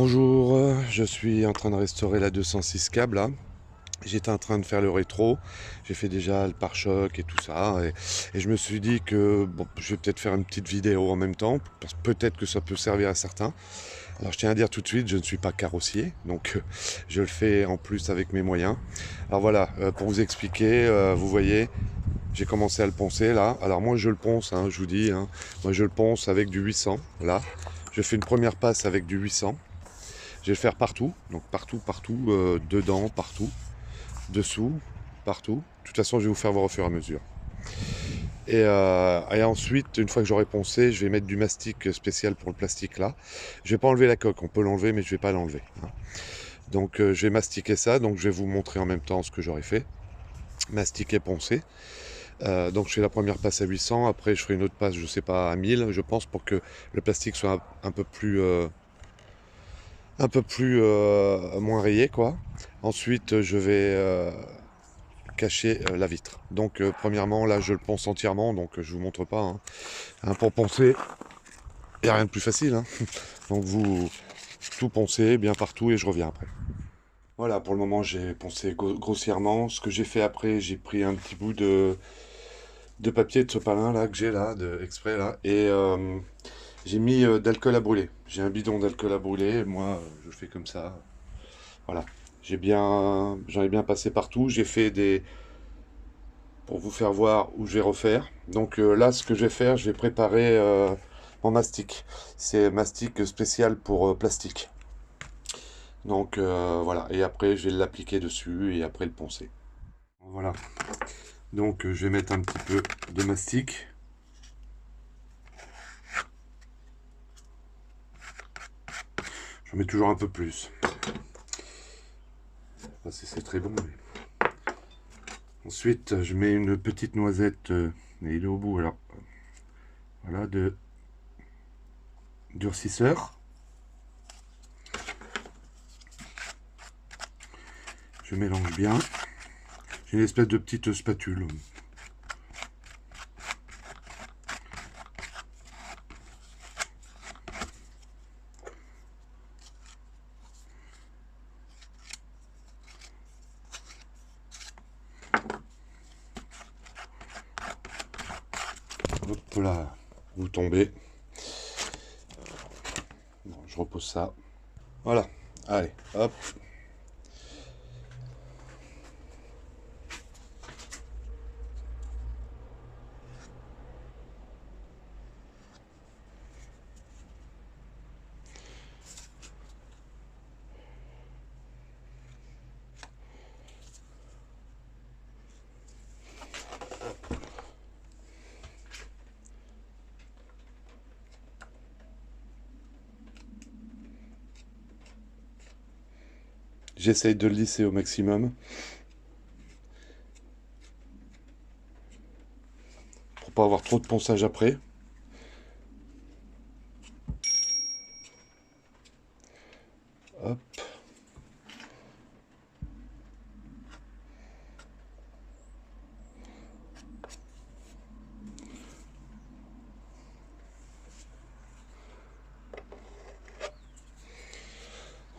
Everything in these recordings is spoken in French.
Bonjour, je suis en train de restaurer la 206 câble là. J'étais en train de faire le rétro, j'ai fait déjà le pare-choc et tout ça, et je me suis dit que bon, je vais peut-être faire une petite vidéo en même temps, parce que peut-être que ça peut servir à certains. Alors je tiens à dire tout de suite, je ne suis pas carrossier, donc je le fais en plus avec mes moyens. Alors voilà, pour vous expliquer, vous voyez, j'ai commencé à le poncer là. Alors moi je le ponce, hein, je vous dis, hein. Moi je le ponce avec du 800, là. Je fais une première passe avec du 800. Je vais le faire partout, donc partout, dedans, partout, dessous, partout. De toute façon, je vais vous faire voir au fur et à mesure. Et ensuite, une fois que j'aurai poncé, je vais mettre du mastic spécial pour le plastique là. Je vais pas enlever la coque, on peut l'enlever, mais je vais pas l'enlever, hein. Donc je vais mastiquer ça, donc je vais vous montrer en même temps ce que j'aurai fait. Mastiquer, poncer. Donc je fais la première passe à 800, après je ferai une autre passe, je sais pas, à 1000, je pense, pour que le plastique soit un peu plus moins rayé quoi. Ensuite je vais cacher la vitre. Donc premièrement là je le ponce entièrement, donc je vous montre pas, hein. Hein, pour poncer, il n'y a rien de plus facile, hein. Donc vous tout poncez bien partout et je reviens après. Voilà, pour le moment j'ai poncé grossièrement. Ce que j'ai fait après, j'ai pris un petit bout de papier de sopalin là que j'ai là, exprès là, et j'ai mis d'alcool à brûler. J'ai un bidon d'alcool à brûler, moi je fais comme ça. Voilà. J'en ai bien passé partout. J'ai fait des, pour vous faire voir où je vais refaire. Donc là, ce que je vais faire, je vais préparer mon mastic. C'est mastic spécial pour plastique. Donc voilà. Et après, je vais l'appliquer dessus et après le poncer. Voilà. Donc je vais mettre un petit peu de mastic. J'en mets toujours un peu plus. Enfin, c'est très bon. Mais... Ensuite, je mets une petite noisette. Mais il est au bout alors. Voilà, de durcisseur. Je mélange bien. J'ai une espèce de petite spatule. Hop là, vous tombez. Bon, je repose ça. Voilà, allez, hop. J'essaye de le lisser au maximum pour pas avoir trop de ponçage après. Hop.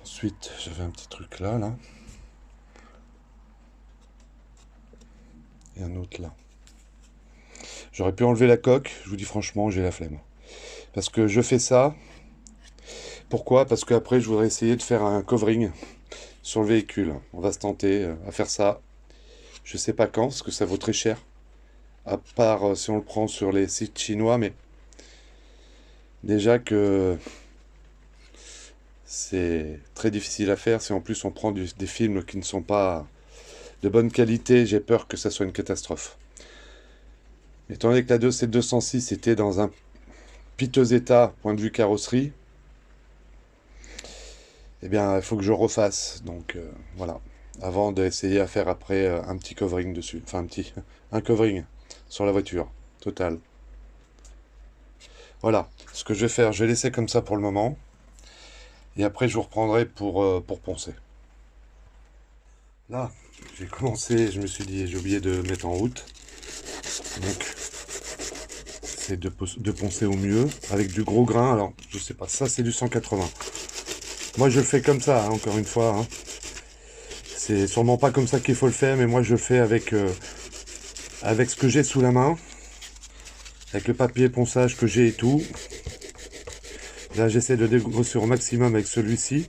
Ensuite, j'avais un petit truc là, là. Et un autre là. J'aurais pu enlever la coque, je vous dis franchement, j'ai la flemme. Parce que je fais ça. Pourquoi? Parce qu'après, je voudrais essayer de faire un covering sur le véhicule. On va se tenter à faire ça. Je sais pas quand, parce que ça vaut très cher. À part si on le prend sur les sites chinois, mais déjà que c'est très difficile à faire. Si en plus on prend des films qui ne sont pas de bonne qualité, j'ai peur que ça soit une catastrophe. Étant donné que la C206 était dans un piteux état, point de vue carrosserie, eh bien, il faut que je refasse. Donc, voilà. Avant d'essayer à faire après un petit covering dessus. Enfin, un covering sur la voiture. Total. Voilà. Ce que je vais faire, je vais laisser comme ça pour le moment. Et après, je vous reprendrai pour poncer. Là, j'ai commencé, je me suis dit, j'ai oublié de mettre en route. Donc, c'est de poncer au mieux avec du gros grain. Alors, je sais pas, ça c'est du 180. Moi je le fais comme ça, hein, encore une fois. Hein. C'est sûrement pas comme ça qu'il faut le faire, mais moi je le fais avec ce que j'ai sous la main. Avec le papier ponçage que j'ai et tout. Là j'essaie de dégrossir au maximum avec celui-ci.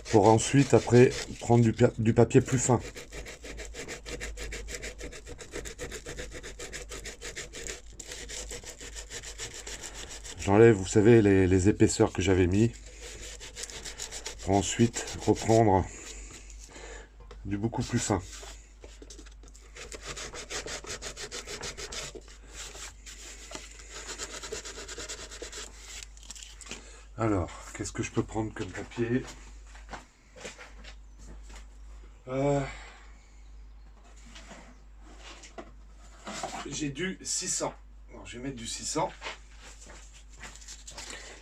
Pour ensuite après prendre du papier plus fin. J'enlève, vous savez, les épaisseurs que j'avais mis. Pour ensuite reprendre du beaucoup plus fin. Alors, qu'est-ce que je peux prendre comme papier? J'ai du 600. Alors, je vais mettre du 600.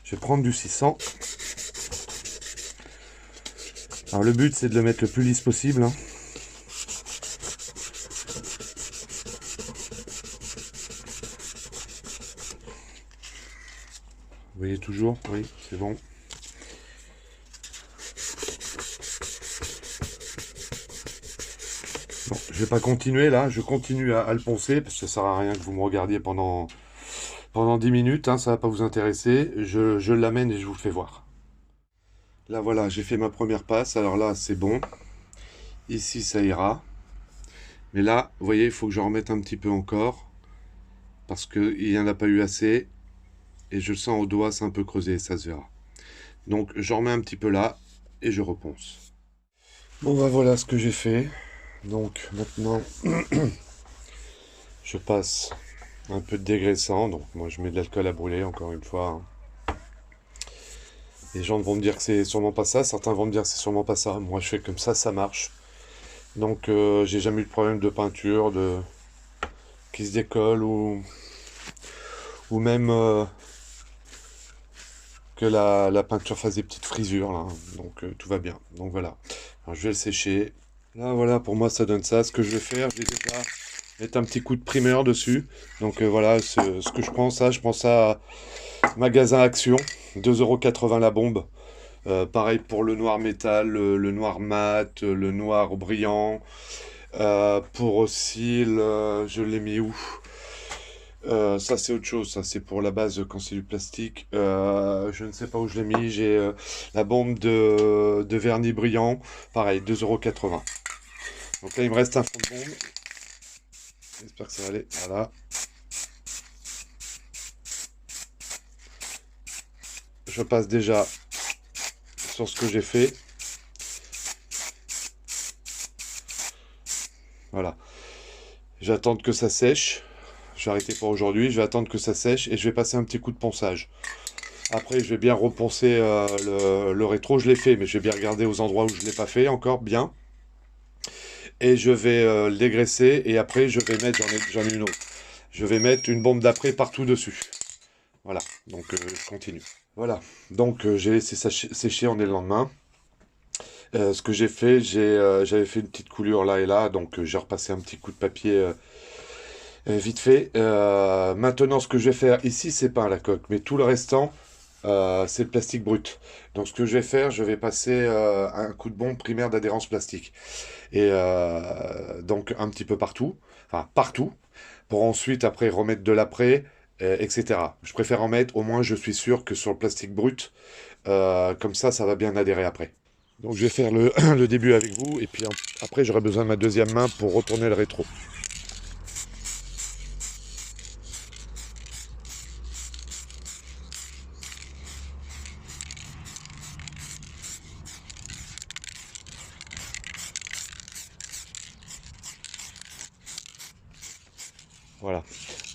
Je vais prendre du 600. Alors le but c'est de le mettre le plus lisse possible. Hein. Vous voyez toujours? Oui, c'est bon. Bon, je vais pas continuer là, je continue à le poncer parce que ça sert à rien que vous me regardiez pendant 10 minutes, hein, ça va pas vous intéresser. Je l'amène et je vous le fais voir. Là voilà, j'ai fait ma première passe, alors là c'est bon. Ici ça ira. Mais là, vous voyez, il faut que je remette un petit peu encore parce qu'il n'y en a pas eu assez. Et je le sens au doigt, c'est un peu creusé, ça se verra. Donc je remets un petit peu là et je reponce. Bon bah voilà ce que j'ai fait. Donc maintenant je passe un peu de dégraissant. Donc moi je mets de l'alcool à brûler encore une fois. Hein. Les gens vont me dire que c'est sûrement pas ça, certains vont me dire que c'est sûrement pas ça. Moi je fais comme ça marche. Donc j'ai jamais eu de problème de peinture, qui se décolle ou même que la peinture fasse des petites frisures là. Donc tout va bien. Donc voilà. Alors, je vais le sécher. Là voilà, pour moi ça donne ça. Ce que je vais faire, je vais déjà mettre un petit coup de primeur dessus. Donc voilà, ce que je prends ça magasin Action, 2,80 € la bombe. Pareil pour le noir métal, le noir mat, le noir brillant. Pour aussi, je l'ai mis où? Ça c'est autre chose, ça c'est pour la base quand c'est du plastique. Je ne sais pas où je l'ai mis, j'ai la bombe de vernis brillant, pareil, 2,80 €. Donc là il me reste un fond de bombe. J'espère que ça va aller, voilà. Je passe déjà sur ce que j'ai fait. Voilà. J'attends que ça sèche. Je vais arrêter pour aujourd'hui. Je vais attendre que ça sèche et je vais passer un petit coup de ponçage. Après, je vais bien reponcer le rétro. Je l'ai fait, mais je vais bien regarder aux endroits où je ne l'ai pas fait encore bien. Et je vais le dégraisser. Et après, je vais mettre, j'en ai une autre. Je vais mettre une bombe d'après partout dessus. Voilà. Donc, je continue. Voilà. Donc, j'ai laissé sécher. On est le lendemain. Ce que j'ai fait, j'avais fait une petite coulure là et là. Donc, j'ai repassé un petit coup de papier. Vite fait. Maintenant, ce que je vais faire ici, c'est pas la coque, mais tout le restant, c'est le plastique brut. Donc, ce que je vais faire, je vais passer un coup de bombe primaire d'adhérence plastique. Et donc, un petit peu partout, enfin partout, pour ensuite, après, remettre de l'après, etc. Je préfère en mettre, au moins, je suis sûr que sur le plastique brut, comme ça va bien adhérer après. Donc, je vais faire le début avec vous, et puis après, j'aurai besoin de ma deuxième main pour retourner le rétro. Voilà,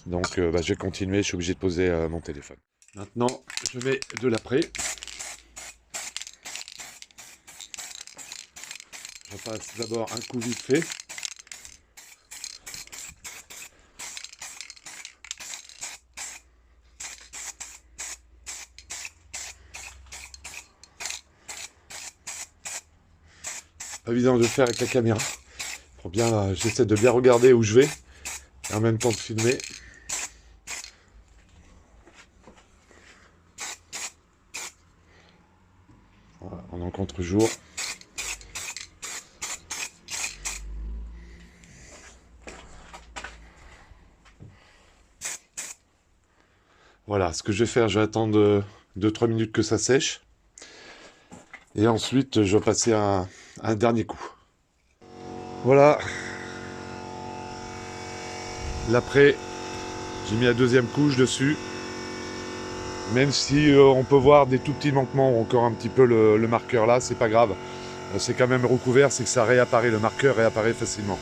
donc je vais continuer, je suis obligé de poser mon téléphone. Maintenant, je mets de l'après. Je passe d'abord un coup vite fait. Pas évident de le faire avec la caméra. Pour bien, j'essaie de bien regarder où je vais et en même temps de filmer. contre-jour. Voilà, ce que je vais faire, je vais attendre 2-3 minutes que ça sèche. Et ensuite, je vais passer un dernier coup. Voilà. L'après, j'ai mis la deuxième couche dessus. Même si on peut voir des tout petits manquements, encore un petit peu le marqueur là, c'est pas grave. C'est quand même recouvert, c'est que ça réapparaît, le marqueur réapparaît facilement.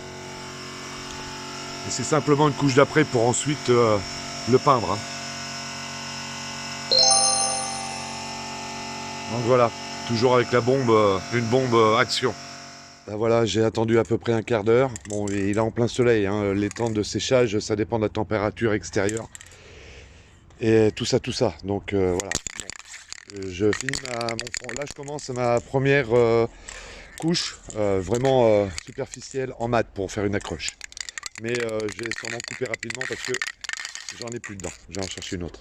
Et c'est simplement une couche d'après pour ensuite le peindre. Hein. Donc voilà, toujours avec la bombe, une bombe action. Ben voilà, j'ai attendu à peu près un quart d'heure. Bon, il est en plein soleil, hein. Les temps de séchage, ça dépend de la température extérieure. Et tout ça, tout ça. Donc voilà. Je finis là, je commence ma première couche, vraiment superficielle en mat pour faire une accroche. Mais je vais sûrement couper rapidement parce que j'en ai plus dedans. Je vais en chercher une autre.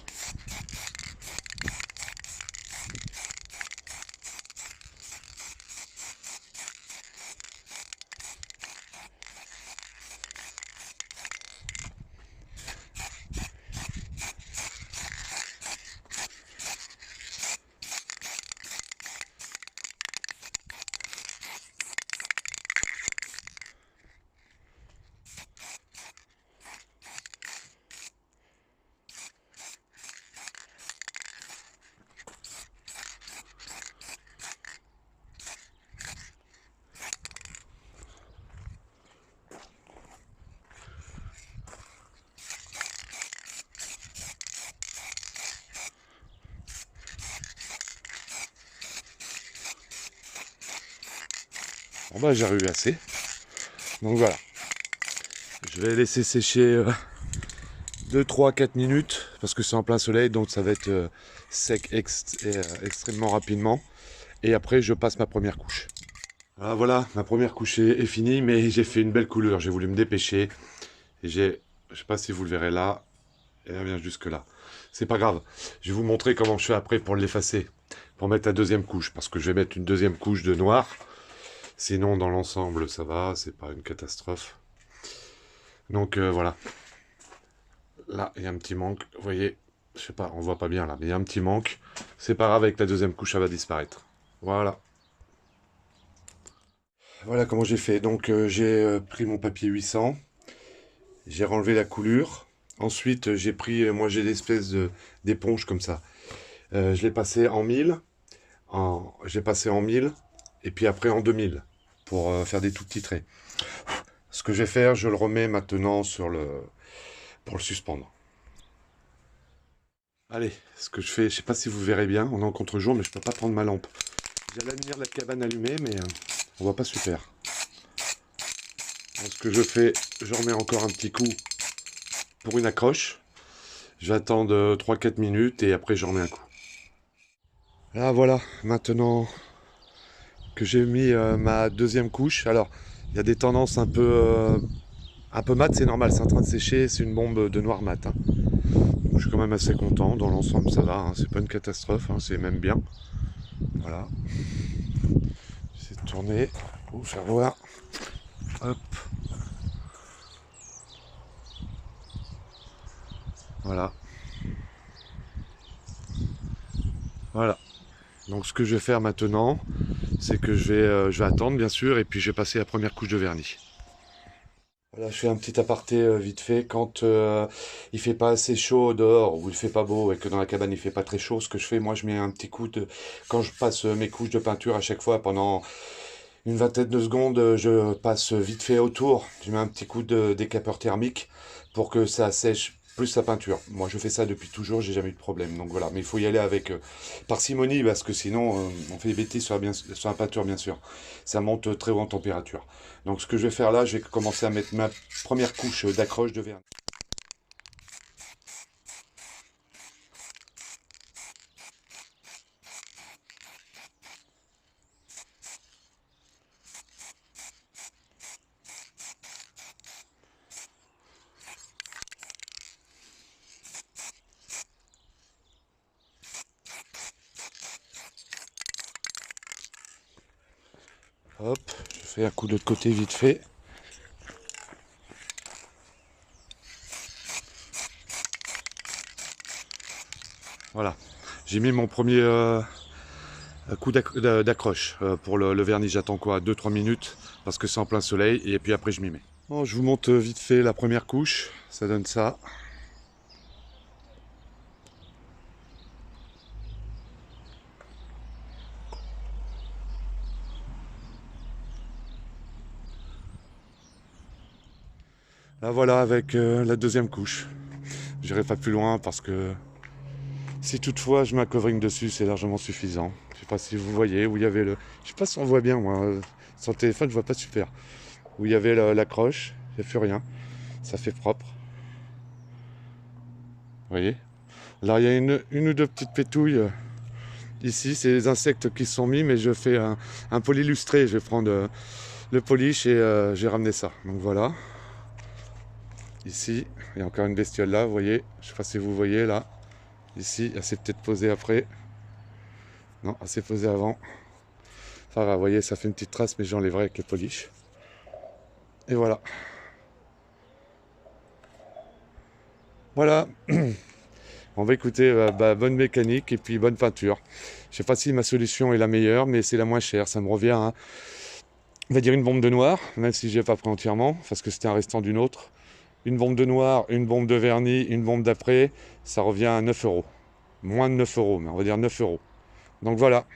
Bon bah j'ai eu assez. Donc voilà. Je vais laisser sécher 2, 3, 4 minutes parce que c'est en plein soleil donc ça va être sec extrêmement rapidement. Et après je passe ma première couche. Ah, voilà, ma première couche est finie mais j'ai fait une belle couleur. J'ai voulu me dépêcher. Et je sais pas si vous le verrez là, et elle vient jusque là. C'est pas grave. Je vais vous montrer comment je fais après pour l'effacer, pour mettre la deuxième couche, parce que je vais mettre une deuxième couche de noir. Sinon, dans l'ensemble, ça va, c'est pas une catastrophe. Donc voilà. Là, il y a un petit manque. Vous voyez, je sais pas, on voit pas bien là, mais il y a un petit manque. C'est pas grave, avec la deuxième couche, ça va disparaître. Voilà. Voilà comment j'ai fait. Donc j'ai pris mon papier 800. J'ai renlevé la coulure. Ensuite, j'ai pris, moi j'ai des espèces d'éponges comme ça. Je l'ai passé en 1000, j'ai passé en 1000 et puis après en 2000 pour faire des tout petits traits. Ce que je vais faire, je le remets maintenant pour le suspendre. Allez, ce que je fais, je sais pas si vous verrez bien, on est en contre-jour, mais je peux pas prendre ma lampe. J'ai la lumière de la cabane allumée, mais on voit pas super. Donc, ce que je fais, je remets encore un petit coup pour une accroche. J'attends de 3-4 minutes et après je remets un coup. Là voilà, maintenant que j'ai mis ma deuxième couche. Alors, il y a des tendances un peu mat, c'est normal, c'est en train de sécher, c'est une bombe de noir mat. Hein. Je suis quand même assez content, dans l'ensemble ça va, hein. C'est pas une catastrophe, hein. C'est même bien. Voilà. J'essaie de tourner pour faire voir. Hop. Voilà. Voilà. Donc ce que je vais faire maintenant, c'est que je vais attendre bien sûr, et puis je vais passer la première couche de vernis. Voilà, je fais un petit aparté vite fait. Quand il fait pas assez chaud dehors ou il fait pas beau et que dans la cabane il fait pas très chaud, ce que je fais, moi je mets un petit coup de... Quand je passe mes couches de peinture à chaque fois pendant une vingtaine de secondes, je passe vite fait autour. Je mets un petit coup de décapeur thermique pour que ça sèche plus la peinture. Moi je fais ça depuis toujours, j'ai jamais eu de problème. Donc voilà, mais il faut y aller avec parcimonie parce que sinon on fait des bêtises sur la peinture bien sûr. Ça monte très haut en température. Donc ce que je vais faire là, je vais commencer à mettre ma première couche d'accroche de vernis. Hop, je fais un coup de l'autre côté vite fait. Voilà, j'ai mis mon premier coup d'accroche pour le vernis. J'attends quoi, 2-3 minutes parce que c'est en plein soleil et puis après je m'y mets. Bon, je vous montre vite fait la première couche, ça donne ça. Là voilà avec la deuxième couche. J'irai pas plus loin parce que si toutefois je mets un covering dessus, c'est largement suffisant. Je sais pas si vous voyez où il y avait le... Je sais pas si on voit bien moi. Sur le téléphone je vois pas super. Où il y avait l'accroche, il n'y a plus rien. Ça fait propre. Vous voyez? Là il y a une ou deux petites pétouilles. Ici c'est les insectes qui se sont mis, mais je fais un poli illustré. Je vais prendre le polish et j'ai ramené ça. Donc voilà. Ici, il y a encore une bestiole là, vous voyez. Je sais pas si vous voyez là. Ici, elle s'est peut-être posée après. Non, elle s'est posée avant. Enfin, vous voyez, ça fait une petite trace, mais j'enlèverai avec le polish. Et voilà. Voilà. On va écouter, bonne mécanique et puis bonne peinture. Je sais pas si ma solution est la meilleure, mais c'est la moins chère. Ça me revient à, on va dire, une bombe de noir, même si je n'ai pas pris entièrement, parce que c'était un restant d'une autre. Une bombe de noir, une bombe de vernis, une bombe d'après, ça revient à 9 euros. Moins de 9 euros, mais on va dire 9 euros. Donc voilà.